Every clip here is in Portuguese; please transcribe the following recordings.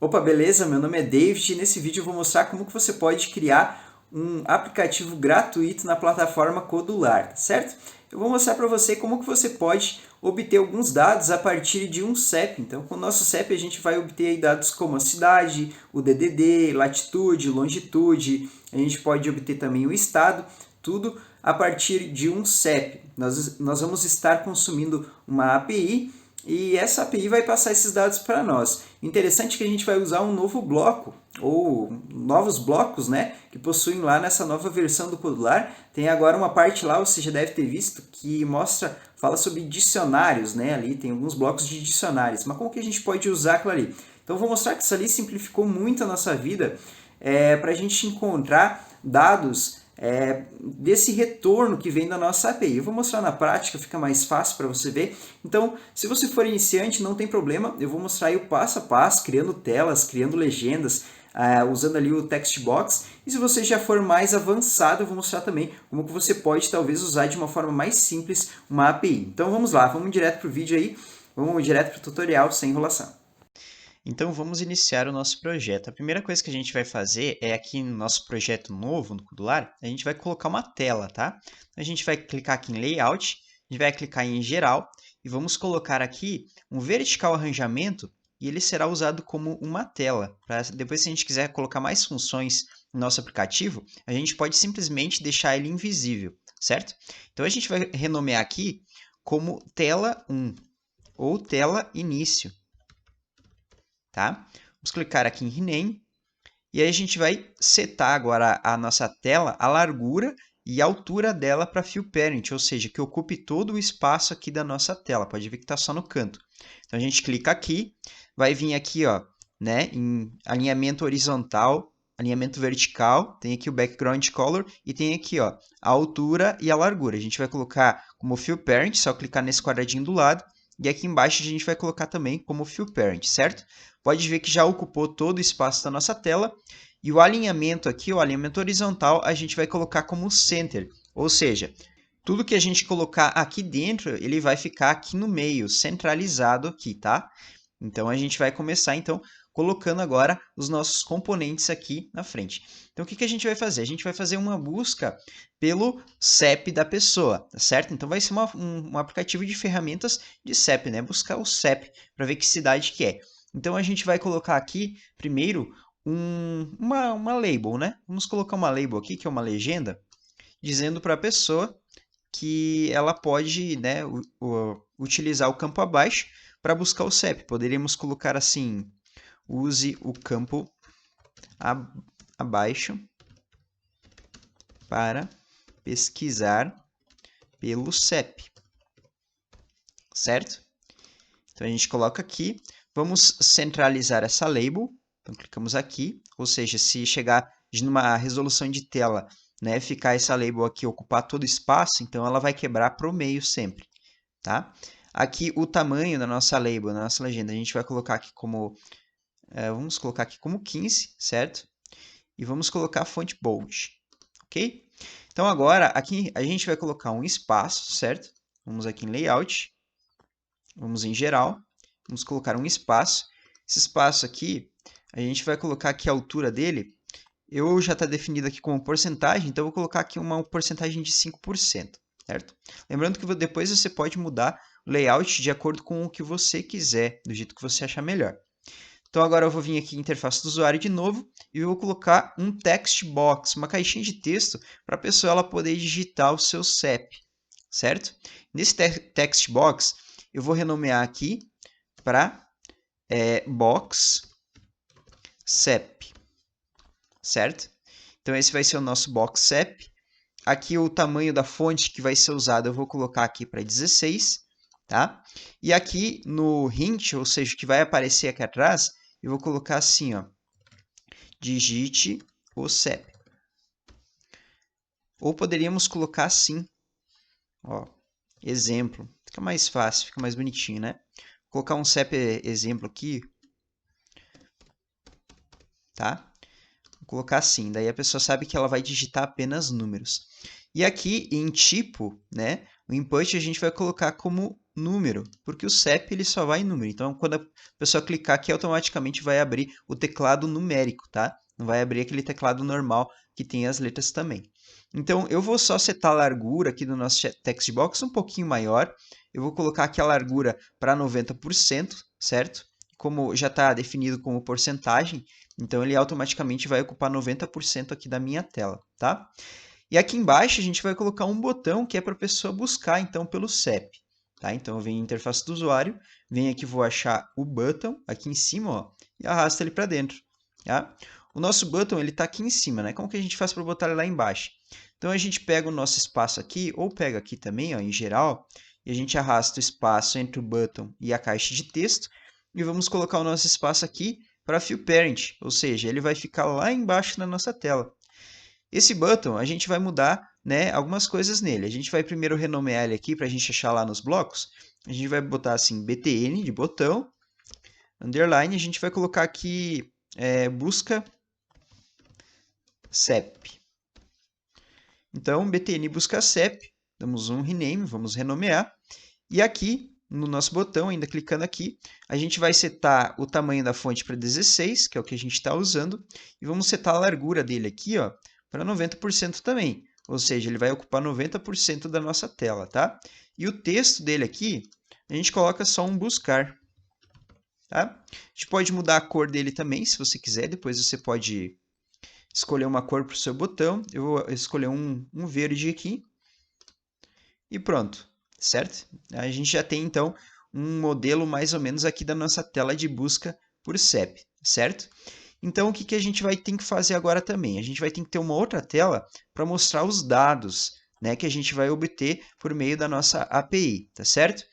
Opa, beleza? Meu nome é David e nesse vídeo eu vou mostrar como que você pode criar um aplicativo gratuito na plataforma Codular, certo? Eu vou mostrar para você como que você pode obter alguns dados a partir de um CEP. Então, com o nosso CEP a gente vai obter aí dados como a cidade, o DDD, latitude, longitude, a gente pode obter também o estado, tudo a partir de um CEP. Nós vamos estar consumindo uma API e essa API vai passar esses dados para nós. Interessante que a gente vai usar um novo bloco, ou novos blocos, né, que possuem lá nessa nova versão do Codular. Tem agora uma parte lá, você já deve ter visto, que fala sobre dicionários, né, ali tem alguns blocos de dicionários. Mas como que a gente pode usar aquilo ali? Então eu vou mostrar que isso ali simplificou muito a nossa vida para a gente encontrar dados desse retorno que vem da nossa API. Eu vou mostrar na prática, fica mais fácil para você ver. Então, se você for iniciante, não tem problema, eu vou mostrar aí o passo a passo, criando telas, criando legendas, usando ali o text box. E se você já for mais avançado, eu vou mostrar também como que você pode talvez usar de uma forma mais simples uma API. Então vamos lá, vamos direto para o vídeo aí, vamos direto para o tutorial sem enrolação. Então vamos iniciar o nosso projeto. A primeira coisa que a gente vai fazer é aqui no nosso projeto novo, no Codular, a gente vai colocar uma tela, tá? A gente vai clicar aqui em Layout, a gente vai clicar em Geral e vamos colocar aqui um vertical arranjamento e ele será usado como uma tela. Pra depois, se a gente quiser colocar mais funções no nosso aplicativo, a gente pode simplesmente deixar ele invisível, certo? Então a gente vai renomear aqui como tela 1 ou tela início. Tá? Vamos clicar aqui em Rename e aí a gente vai setar agora a nossa tela, a largura e a altura dela para Fill Parent, ou seja, que ocupe todo o espaço aqui da nossa tela. Pode ver que está só no canto. Então a gente clica aqui, vai vir aqui, ó, né, em alinhamento horizontal, alinhamento vertical, tem aqui o background color e tem aqui, ó, a altura e a largura. A gente vai colocar como Fill Parent, só clicar nesse quadradinho do lado. E aqui embaixo a gente vai colocar também como Fill Parent, certo? Pode ver que já ocupou todo o espaço da nossa tela. E o alinhamento aqui, o alinhamento horizontal, a gente vai colocar como Center. Ou seja, tudo que a gente colocar aqui dentro, ele vai ficar aqui no meio, centralizado aqui, tá? Então a gente vai começar então colocando agora os nossos componentes aqui na frente. Então o que a gente vai fazer? A gente vai fazer uma busca pelo CEP da pessoa, tá certo? Então vai ser um aplicativo de ferramentas de CEP, né? Buscar o CEP para ver que cidade que é. Então a gente vai colocar aqui primeiro uma label, né? Vamos colocar uma label aqui, que é uma legenda, dizendo para a pessoa que ela pode, né, utilizar o campo abaixo para buscar o CEP. Poderíamos colocar assim: use o campo abaixo para pesquisar pelo CEP, certo? Então a gente coloca aqui, vamos centralizar essa label, então clicamos aqui, ou seja, se chegar numa resolução de tela, né, ficar essa label aqui ocupar todo o espaço, então ela vai quebrar para o meio sempre, tá? Aqui o tamanho da nossa label, da nossa legenda, a gente vai colocar aqui como, vamos colocar aqui como 15, certo? E vamos colocar fonte bold, ok? Então agora aqui a gente vai colocar um espaço, certo? Vamos aqui em layout, vamos em geral, vamos colocar um espaço. Esse espaço aqui, a gente vai colocar aqui a altura dele. Eu já está definido aqui como porcentagem, então eu vou colocar aqui uma porcentagem de 5%, certo? Lembrando que depois você pode mudar o layout de acordo com o que você quiser, do jeito que você achar melhor. Então agora eu vou vir aqui em interface do usuário de novo e vou colocar um text box, uma caixinha de texto para a pessoa ela poder digitar o seu CEP, certo? Nesse text box eu vou renomear aqui para box CEP, certo? Então esse vai ser o nosso box CEP. Aqui o tamanho da fonte que vai ser usado eu vou colocar aqui para 16, tá? E aqui no hint, ou seja, que vai aparecer aqui atrás, eu vou colocar assim, ó, digite o CEP. Ou poderíamos colocar assim, ó, exemplo. Fica mais fácil, fica mais bonitinho, né? Vou colocar um CEP exemplo aqui, tá? Vou colocar assim, daí a pessoa sabe que ela vai digitar apenas números. E aqui em tipo, né, o input a gente vai colocar como número, porque o CEP ele só vai em número. Então, quando a pessoa clicar aqui, automaticamente vai abrir o teclado numérico, tá? Não vai abrir aquele teclado normal que tem as letras também. Então, eu vou só setar a largura aqui do nosso text box um pouquinho maior. Eu vou colocar aqui a largura para 90%, certo? Como já está definido como porcentagem, então ele automaticamente vai ocupar 90% aqui da minha tela, tá? E aqui embaixo a gente vai colocar um botão que é para a pessoa buscar então pelo CEP, tá? Então eu venho em interface do usuário, venho aqui, vou achar o button aqui em cima, ó, e arrasto ele para dentro, tá? O nosso button ele está aqui em cima, né? Como que a gente faz para botar ele lá embaixo? Então a gente pega o nosso espaço aqui, ou pega aqui também, ó, em geral, e a gente arrasta o espaço entre o button e a caixa de texto, e vamos colocar o nosso espaço aqui para Fill Parent, ou seja, ele vai ficar lá embaixo na nossa tela. Esse button, a gente vai mudar, né, algumas coisas nele. A gente vai primeiro renomear ele aqui para a gente achar lá nos blocos. A gente vai botar assim, btn de botão, underline, a gente vai colocar aqui busca CEP. Então, btn busca CEP, damos um rename, vamos renomear. E aqui, no nosso botão, ainda clicando aqui, a gente vai setar o tamanho da fonte para 16, que é o que a gente está usando, e vamos setar a largura dele aqui, ó, para 90% também, ou seja, ele vai ocupar 90% da nossa tela, tá? E o texto dele aqui, a gente coloca só um buscar, tá? A gente pode mudar a cor dele também, se você quiser, depois você pode escolher uma cor para o seu botão. Eu vou escolher um verde aqui, e pronto, certo? A gente já tem, então, um modelo mais ou menos aqui da nossa tela de busca por CEP, certo? Então, o que a gente vai ter que fazer agora também? A gente vai ter que ter uma outra tela para mostrar os dados, né, que a gente vai obter por meio da nossa API, tá certo?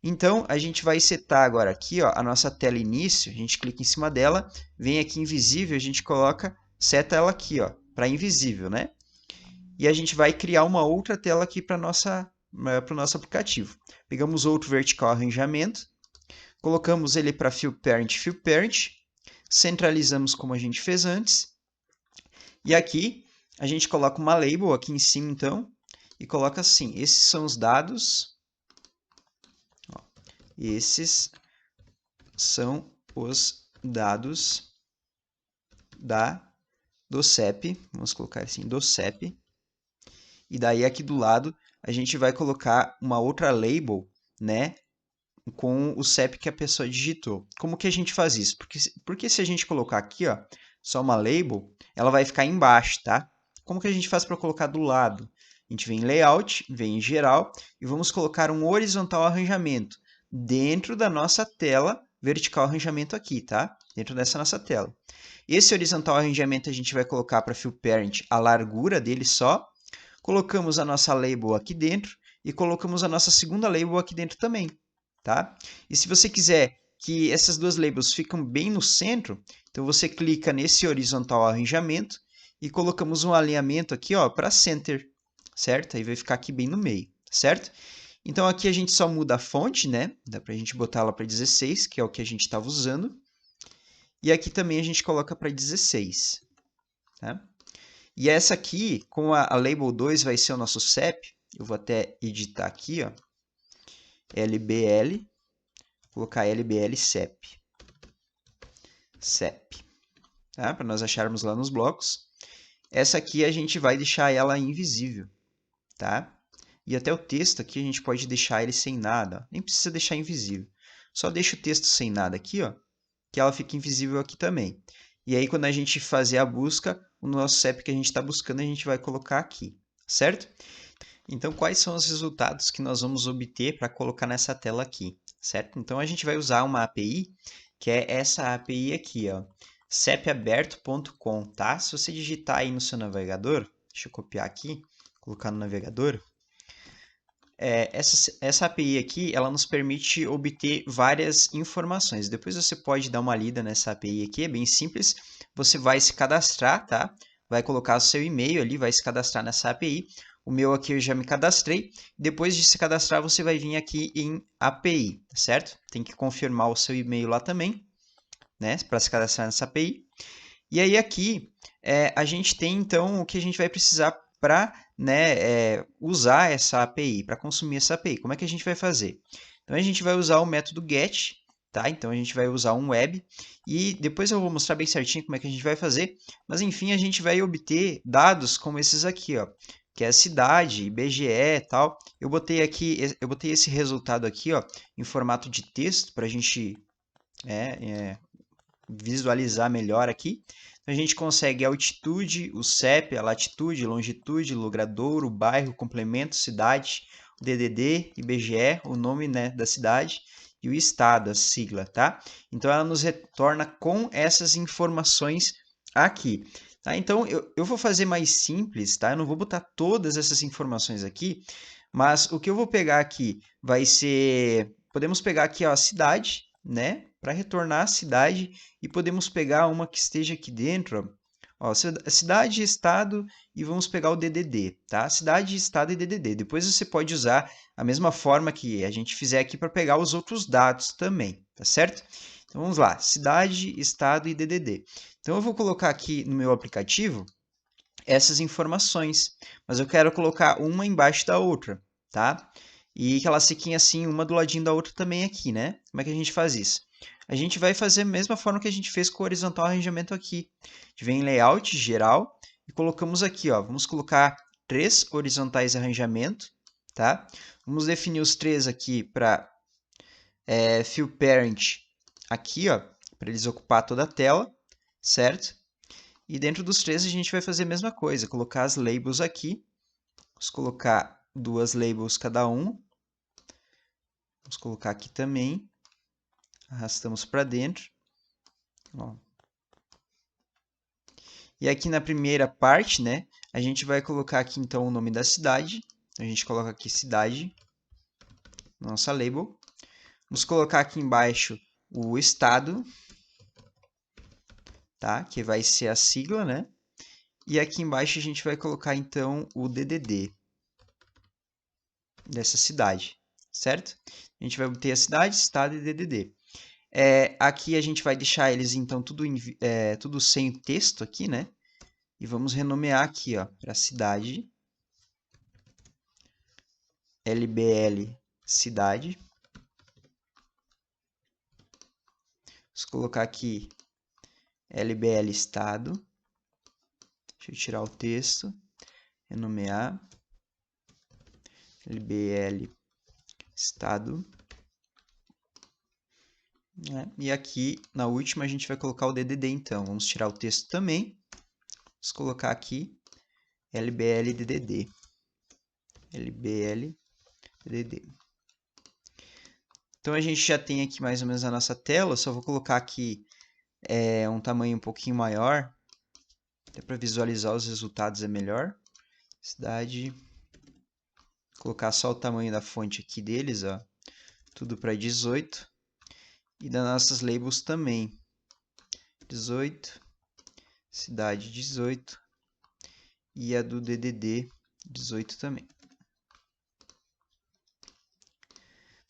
Então, a gente vai setar agora aqui, ó, a nossa tela início, a gente clica em cima dela, vem aqui em invisível, a gente seta ela aqui, ó, para invisível, né? E a gente vai criar uma outra tela aqui para o nosso aplicativo. Pegamos outro vertical arranjamento, colocamos ele para Fill Parent, centralizamos como a gente fez antes, e aqui a gente coloca uma label aqui em cima, então, e coloca assim, esses são os dados, ó, esses são os dados do CEP, vamos colocar assim, do CEP, e daí aqui do lado a gente vai colocar uma outra label, né, com o CEP que a pessoa digitou. Como que a gente faz isso? Porque se a gente colocar aqui, ó, só uma label, ela vai ficar embaixo, tá? Como que a gente faz para colocar do lado? A gente vem em Layout, vem em Geral, e vamos colocar um horizontal arranjamento dentro da nossa tela vertical arranjamento aqui, tá? Dentro dessa nossa tela. Esse horizontal arranjamento a gente vai colocar para Fill Parent a largura dele só, colocamos a nossa label aqui dentro e colocamos a nossa segunda label aqui dentro também. Tá? E se você quiser que essas duas labels fiquem bem no centro, então você clica nesse horizontal arranjamento e colocamos um alinhamento aqui para center, certo? Aí vai ficar aqui bem no meio, certo? Então aqui a gente só muda a fonte, né? Dá para a gente botar ela para 16, que é o que a gente estava usando. E aqui também a gente coloca para 16. Tá? E essa aqui, como a label 2 vai ser o nosso CEP, eu vou até editar aqui, ó. LBL, colocar LBL CEP, tá? Para nós acharmos lá nos blocos. Essa aqui a gente vai deixar ela invisível, tá? E até o texto aqui a gente pode deixar ele sem nada, ó. Nem precisa deixar invisível. Só deixa o texto sem nada aqui, ó, que ela fica invisível aqui também. E aí quando a gente fazer a busca, o nosso CEP que a gente está buscando a gente vai colocar aqui, certo? Então, quais são os resultados que nós vamos obter para colocar nessa tela aqui, certo? Então, a gente vai usar uma API, que é essa API aqui, ó, cepaberto.com, tá? Se você digitar aí no seu navegador, deixa eu copiar aqui, colocar no navegador, essa API aqui, ela nos permite obter várias informações. Depois você pode dar uma lida nessa API aqui, é bem simples. Você vai se cadastrar, tá? Vai colocar o seu e-mail ali, vai se cadastrar nessa API. O meu aqui eu já me cadastrei. Depois de se cadastrar, você vai vir aqui em API, certo? Tem que confirmar o seu e-mail lá também, né? Para se cadastrar nessa API. E aí aqui a gente tem então o que a gente vai precisar para usar essa API, para consumir essa API. Como é que a gente vai fazer? Então a gente vai usar o método get, tá? Então a gente vai usar um web e depois eu vou mostrar bem certinho como é que a gente vai fazer, mas enfim, a gente vai obter dados como esses aqui, ó, que é a cidade, IBGE e tal. Eu botei esse resultado aqui, ó, em formato de texto para a gente visualizar melhor aqui. Então, a gente consegue a altitude, o CEP, a latitude, longitude, logradouro, bairro, complemento, cidade, o DDD, IBGE, o nome, né, da cidade e o estado, a sigla, tá? Então ela nos retorna com essas informações aqui. Tá? Então eu vou fazer mais simples, tá? Eu não vou botar todas essas informações aqui, mas o que eu vou pegar aqui vai ser, podemos pegar aqui ó, a cidade, né? Para retornar a cidade e podemos pegar uma que esteja aqui dentro, ó, cidade, estado e vamos pegar o DDD, tá? Cidade, estado e DDD. Depois você pode usar a mesma forma que a gente fizer aqui para pegar os outros dados também, tá certo? Então vamos lá, cidade, estado e DDD. Então eu vou colocar aqui no meu aplicativo essas informações, mas eu quero colocar uma embaixo da outra, tá? E que elas fiquem assim, uma do ladinho da outra também aqui, né? Como é que a gente faz isso? A gente vai fazer a mesma forma que a gente fez com o horizontal arranjamento aqui. A gente vem em layout geral e colocamos aqui, ó, vamos colocar 3 horizontais arranjamento, tá? Vamos definir os 3 aqui para fill parent aqui, ó, para eles ocupar toda a tela, certo? E dentro dos 3 a gente vai fazer a mesma coisa, colocar as labels aqui. Vamos colocar 2 labels cada um. Vamos colocar aqui também. Arrastamos para dentro. Ó. E aqui na primeira parte, né, a gente vai colocar aqui então o nome da cidade. A gente coloca aqui cidade, nossa label. Vamos colocar aqui embaixo o estado, tá? Que vai ser a sigla, né? E aqui embaixo a gente vai colocar então o DDD dessa cidade, certo? A gente vai obter a cidade, estado e DDD. Aqui a gente vai deixar eles então tudo sem o texto aqui, né? E vamos renomear aqui, ó, para cidade, LBL cidade. Vamos colocar aqui LBL estado. Deixa eu tirar o texto, renomear, LBL estado. Né? E aqui na última a gente vai colocar o DDD então. Vamos tirar o texto também. Vamos colocar aqui LBL DDD. LBL DDD. Então a gente já tem aqui mais ou menos a nossa tela. Eu só vou colocar aqui um tamanho um pouquinho maior. Até para visualizar os resultados é melhor. Cidade. Colocar só o tamanho da fonte aqui deles, ó. Tudo para 18. E das nossas labels também. 18. Cidade 18. E a do DDD 18 também.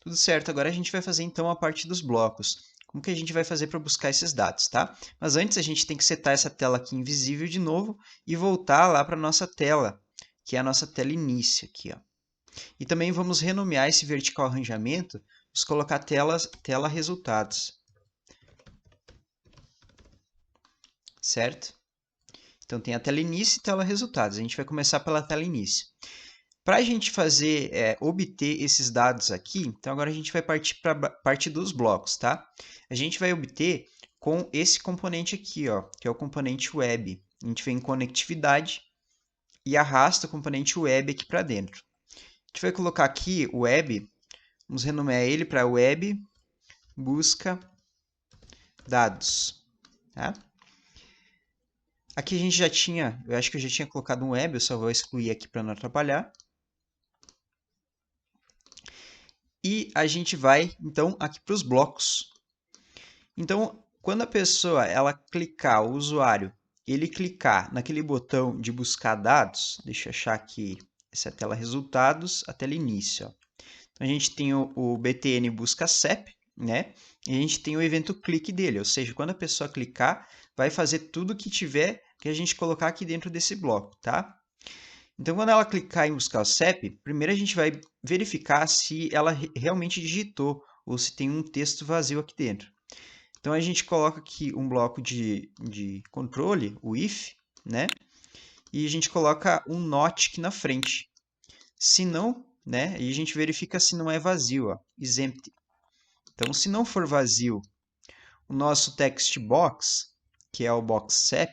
Tudo certo, agora a gente vai fazer então a parte dos blocos. Como que a gente vai fazer para buscar esses dados, tá? Mas antes a gente tem que setar essa tela aqui invisível de novo e voltar lá para a nossa tela, que é a nossa tela início aqui, ó. E também vamos renomear esse vertical arranjamento, vamos colocar tela resultados. Certo? Então tem a tela início e tela resultados. A gente vai começar pela tela início. Para a gente obter esses dados aqui, então agora a gente vai partir para a parte dos blocos, tá? A gente vai obter com esse componente aqui, ó, que é o componente web. A gente vem em conectividade e arrasta o componente web aqui para dentro. A gente vai colocar aqui o web, vamos renomear ele para web busca dados, tá? Aqui a gente já tinha, eu acho que eu já tinha colocado um web, eu só vou excluir aqui para não atrapalhar. E a gente vai, então, aqui para os blocos. Então, quando a pessoa, ela clicar, o usuário, ele clicar naquele botão de buscar dados, deixa eu achar aqui, essa é a tela resultados, a tela início. Ó. Então, a gente tem o BTN busca CEP, né? E a gente tem o evento clique dele, ou seja, quando a pessoa clicar, vai fazer tudo que tiver que a gente colocar aqui dentro desse bloco, tá? Então, quando ela clicar em buscar o CEP, primeiro a gente vai verificar se ela realmente digitou ou se tem um texto vazio aqui dentro. Então, a gente coloca aqui um bloco de controle, o if, né? E a gente coloca um not aqui na frente. Se não, né? E a gente verifica se não é vazio, ó, is empty. Então, se não for vazio, o nosso text box, que é o box CEP,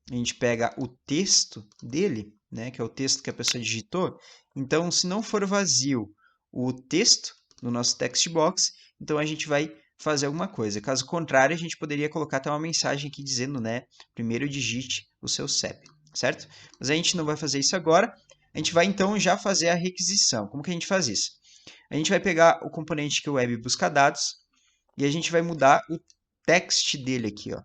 a gente pega o texto dele, né, que é o texto que a pessoa digitou. Então, se não for vazio o texto no nosso text box, então a gente vai fazer alguma coisa. Caso contrário, a gente poderia colocar até uma mensagem aqui dizendo, né, primeiro digite o seu CEP, certo? Mas a gente não vai fazer isso agora. A gente vai então já fazer a requisição. Como que a gente faz isso? A gente vai pegar o componente que é o web busca dados e a gente vai mudar o text dele aqui, ó.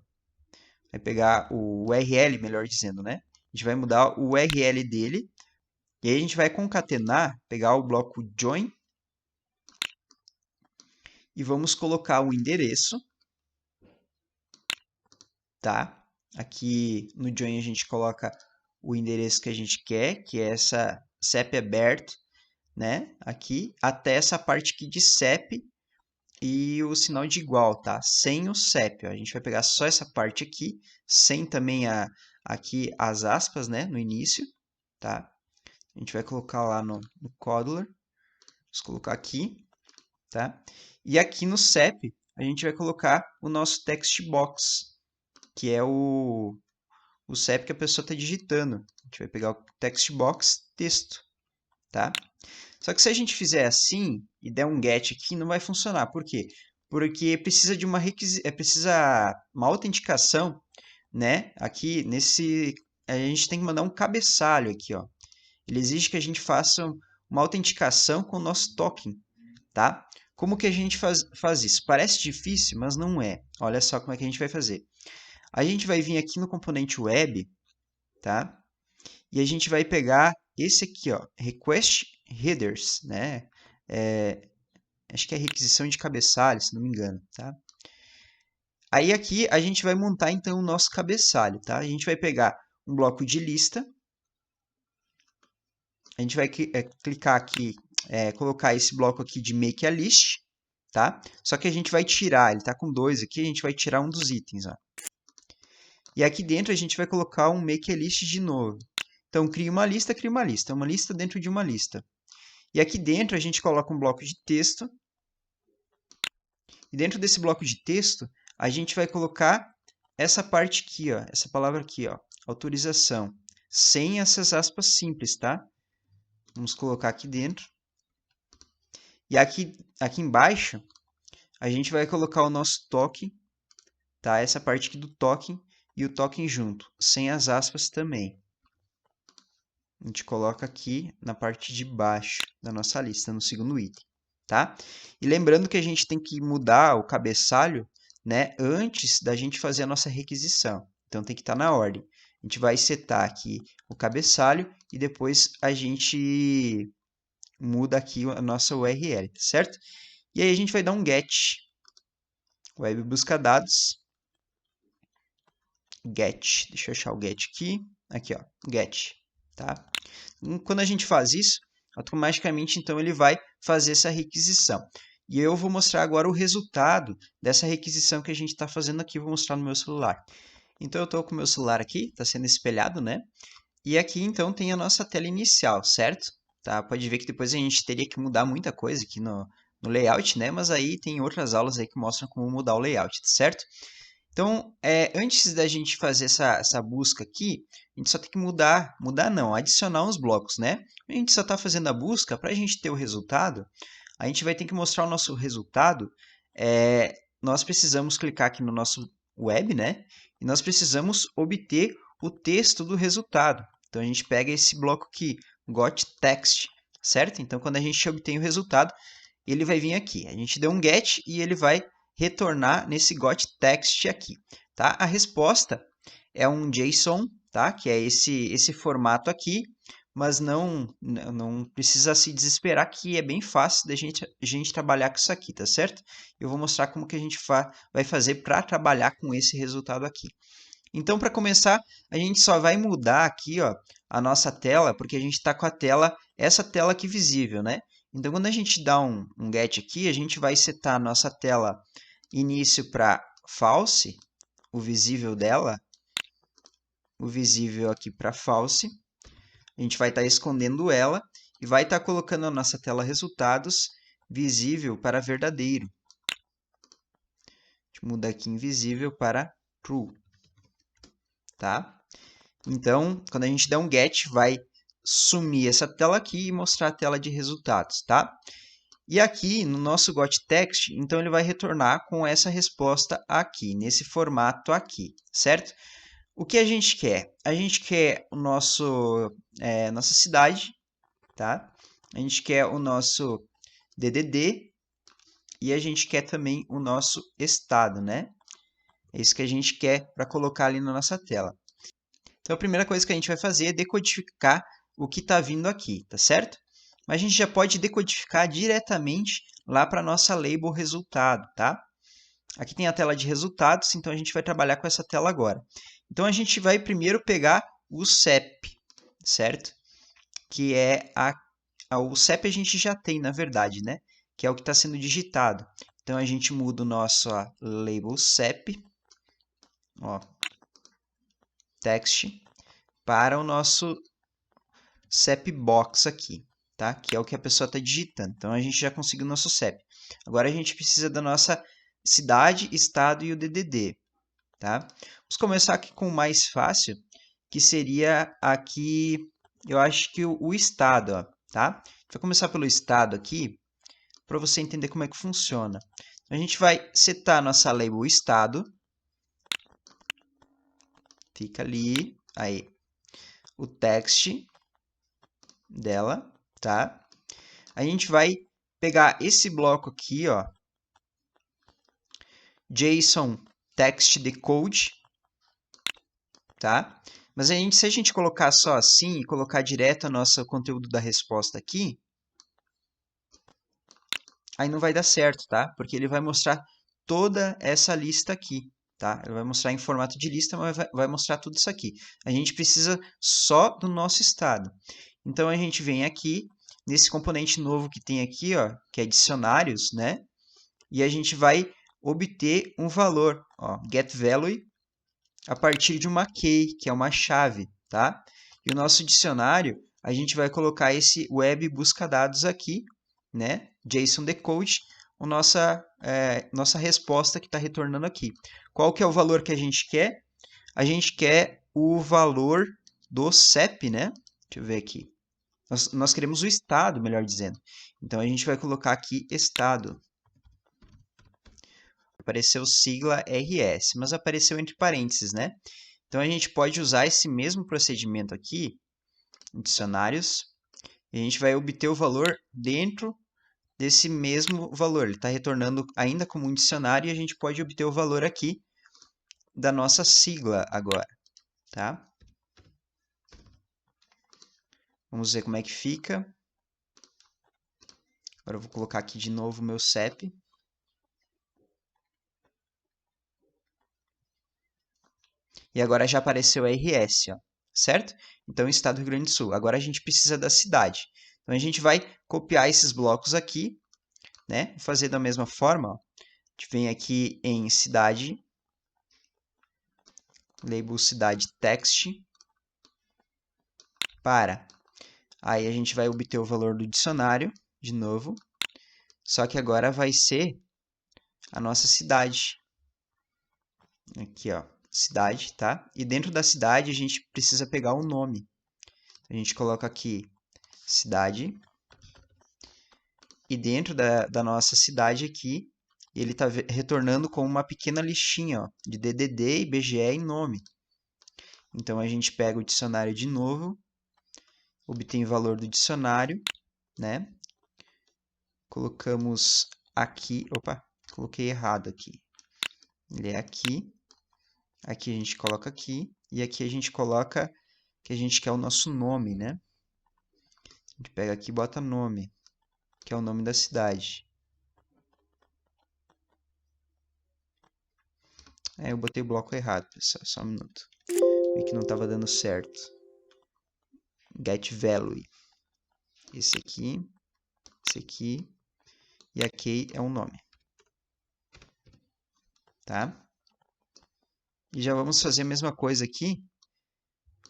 Vai pegar o URL, melhor dizendo, né? A gente vai mudar o URL dele e aí a gente vai concatenar, pegar o bloco join e vamos colocar o endereço, tá? Aqui no join a gente coloca o endereço que a gente quer, que é essa CEP aberto, né? Aqui até essa parte aqui de CEP e o sinal de igual, tá? Sem o CEP, ó. A gente vai pegar só essa parte aqui, sem também aqui as aspas, né? No início, tá? A gente vai colocar lá no Coddler. Vamos colocar aqui, tá? E aqui no CEP, a gente vai colocar o nosso text box, que é o CEP que a pessoa está digitando. A gente vai pegar o text box texto, tá? Só que se a gente fizer assim e der um get aqui, não vai funcionar. Por quê? Porque precisa de precisa uma autenticação, né? Aqui nesse a gente tem que mandar um cabeçalho aqui, ó. Ele exige que a gente faça uma autenticação com o nosso token, tá? Como que a gente faz isso? Parece difícil, mas não é. Olha só como é que a gente vai fazer. A gente vai vir aqui no componente web, tá? E a gente vai pegar esse aqui, ó, request headers, né? Acho que é requisição de cabeçalho, se não me engano, tá? Aí aqui a gente vai montar então o nosso cabeçalho, tá? A gente vai pegar um bloco de lista, a gente vai clicar aqui, colocar esse bloco aqui de make a list, tá? Só que a gente vai tirar, ele está com 2 aqui, a gente vai tirar um dos itens, ó. E aqui dentro a gente vai colocar um make a list de novo. Então, cria uma lista dentro de uma lista. E aqui dentro a gente coloca um bloco de texto. E dentro desse bloco de texto, a gente vai colocar essa parte aqui, ó, essa palavra aqui, ó, autorização, sem essas aspas simples, tá? Vamos colocar aqui dentro. E aqui embaixo, a gente vai colocar o nosso token, tá? Essa parte aqui do token e o token junto, sem as aspas também. A gente coloca aqui na parte de baixo da nossa lista, no segundo item, tá? E lembrando que a gente tem que mudar o cabeçalho, né, antes da gente fazer a nossa requisição. Então tem que estar na ordem. A gente vai setar aqui o cabeçalho e depois a gente muda aqui a nossa URL, tá certo? E aí a gente vai dar um get, web busca dados, get, deixa eu achar o get aqui ó, get, tá? Quando a gente faz isso, automaticamente então ele vai fazer essa requisição. E eu vou mostrar agora o resultado dessa requisição que a gente está fazendo aqui, vou mostrar no meu celular. Então eu estou com o meu celular aqui, está sendo espelhado, né? E aqui então tem a nossa tela inicial, certo? Tá? Pode ver que depois a gente teria que mudar muita coisa aqui no layout, né? Mas aí tem outras aulas aí que mostram como mudar o layout, certo? Então, antes da gente fazer essa busca aqui, a gente só tem que adicionar uns blocos, né? A gente só está fazendo a busca, para a gente ter o resultado, a gente vai ter que mostrar o nosso resultado. Nós precisamos clicar aqui no nosso web, né? E nós precisamos obter o texto do resultado. Então, a gente pega esse bloco aqui, got text, certo? Então, quando a gente obtém o resultado, ele vai vir aqui. A gente deu um get e ele vai retornar nesse got text aqui, tá? A resposta é um JSON, tá? Que é esse formato aqui, mas não precisa se desesperar que é bem fácil da gente trabalhar com isso aqui, tá certo? Eu vou mostrar como que a gente vai fazer para trabalhar com esse resultado aqui. Então, para começar, a gente só vai mudar aqui, ó, a nossa tela, porque a gente está com a tela, essa tela aqui visível, né? Então, quando a gente dá um get aqui, a gente vai setar a nossa tela início para false, o visível dela, o visível aqui para false. A gente vai estar escondendo ela e vai estar colocando a nossa tela resultados visível para verdadeiro. A gente muda aqui invisível para true, tá? Então, quando a gente der um get, vai sumir essa tela aqui e mostrar a tela de resultados, tá? E aqui no nosso getText, então ele vai retornar com essa resposta aqui, nesse formato aqui, certo? O que a gente quer? A gente quer o nossa cidade, tá? A gente quer o nosso DDD e a gente quer também o nosso estado, né? É isso que a gente quer para colocar ali na nossa tela. Então, a primeira coisa que a gente vai fazer é decodificar o que está vindo aqui, tá certo? Mas a gente já pode decodificar diretamente lá para a nossa label resultado, tá? Aqui tem a tela de resultados, então a gente vai trabalhar com essa tela agora. Então, a gente vai primeiro pegar o CEP, certo? Que é o CEP a gente já tem, na verdade, né? Que é o que está sendo digitado. Então, a gente muda o nosso label CEP, ó, text, para o nosso CEP box aqui, tá? Que é o que a pessoa está digitando. Então, a gente já conseguiu o nosso CEP. Agora, a gente precisa da nossa cidade, estado e o DDD, tá? Vamos começar aqui com o mais fácil, que seria aqui, eu acho que o estado, ó, tá? A gente vai começar pelo estado aqui, para você entender como é que funciona. A gente vai setar nossa label estado, fica ali, aí, o text dela, tá? A gente vai pegar esse bloco aqui, ó, JSON text decode, tá? Mas se a gente colocar só assim e colocar direto o nosso conteúdo da resposta aqui, aí não vai dar certo, tá? Porque ele vai mostrar toda essa lista aqui, tá? Ele vai mostrar em formato de lista, mas vai mostrar tudo isso aqui. A gente precisa só do nosso estado. Então, a gente vem aqui, nesse componente novo que tem aqui, ó, que é dicionários, né? E a gente vai obter um valor, ó, getValue, a partir de uma key, que é uma chave, tá? E o nosso dicionário, a gente vai colocar esse web busca dados aqui, né? JSON decode, nossa resposta que está retornando aqui. Qual que é o valor que a gente quer? A gente quer o valor do CEP, né? Deixa eu ver aqui. Nós queremos o estado, melhor dizendo. Então, a gente vai colocar aqui estado. Apareceu sigla RS, mas apareceu entre parênteses, né? Então, a gente pode usar esse mesmo procedimento aqui, em dicionários, e a gente vai obter o valor dentro desse mesmo valor. Ele está retornando ainda como um dicionário e a gente pode obter o valor aqui da nossa sigla agora, tá? Vamos ver como é que fica. Agora eu vou colocar aqui de novo o meu CEP. E agora já apareceu RS, ó, certo? Então, Estado do Rio Grande do Sul. Agora a gente precisa da cidade. Então, a gente vai copiar esses blocos aqui, né? Vou fazer da mesma forma, ó. A gente vem aqui em cidade, label cidade text, para. Aí a gente vai obter o valor do dicionário, de novo, só que agora vai ser a nossa cidade. Aqui, ó, cidade, tá? E dentro da cidade a gente precisa pegar o nome. A gente coloca aqui cidade. E dentro da nossa cidade aqui, ele está retornando com uma pequena listinha, ó, de DDD, IBGE e nome. Então, a gente pega o dicionário de novo, obtém o valor do dicionário, né? Colocamos aqui, opa, coloquei errado aqui. Ele é aqui, aqui a gente coloca aqui, e aqui a gente coloca que a gente quer o nosso nome, né? A gente pega aqui e bota nome, que é o nome da cidade. Eu botei o bloco errado, pessoal. Só um minuto. Vi que não estava dando certo. Get value. Esse aqui e a key é um nome. Tá? E já vamos fazer a mesma coisa aqui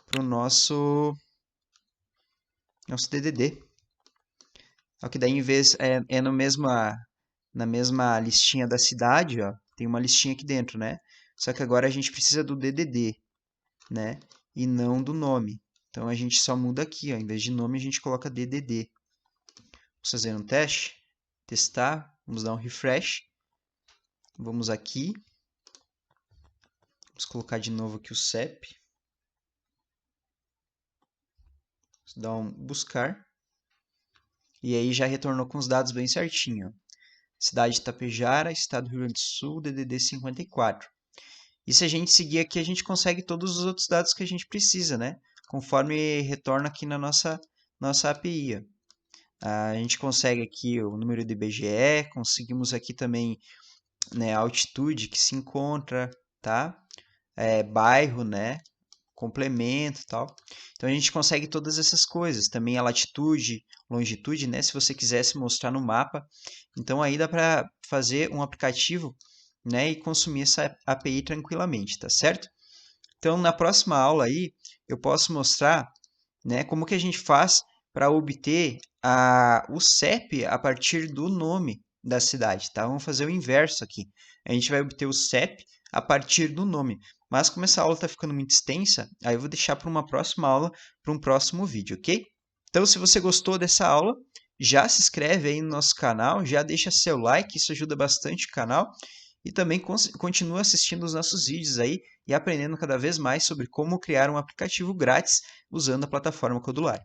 para o nosso DDD. Só que daí, em vez, na mesma listinha da cidade, ó, tem uma listinha aqui dentro, né? Só que agora a gente precisa do DDD, né? E não do nome. Então, a gente só muda aqui, ó. Em vez de nome, a gente coloca DDD. Vamos fazer um teste. Testar. Vamos dar um refresh. Vamos aqui. Vamos colocar de novo aqui o CEP. Vamos dar um buscar. E aí já retornou com os dados bem certinho. Cidade de Tapejara, Estado do Rio Grande do Sul, DDD 54. E se a gente seguir aqui, a gente consegue todos os outros dados que a gente precisa, né? Conforme retorna aqui na nossa API. Ó. A gente consegue aqui o número do IBGE, conseguimos aqui também, né, a altitude que se encontra, tá? Bairro, né? Complemento e tal. Então a gente consegue todas essas coisas. Também a latitude, longitude, né? Se você quisesse mostrar no mapa. Então aí dá para fazer um aplicativo, né, e consumir essa API tranquilamente, tá certo? Então na próxima aula aí eu posso mostrar, né, como que a gente faz para obter o CEP a partir do nome da cidade, tá? Vamos fazer o inverso aqui. A gente vai obter o CEP a partir do nome. Mas como essa aula está ficando muito extensa, aí eu vou deixar para uma próxima aula, para um próximo vídeo, ok? Então, se você gostou dessa aula, já se inscreve aí no nosso canal, já deixa seu like, isso ajuda bastante o canal. E também continua assistindo os nossos vídeos aí e aprendendo cada vez mais sobre como criar um aplicativo grátis usando a plataforma Codular.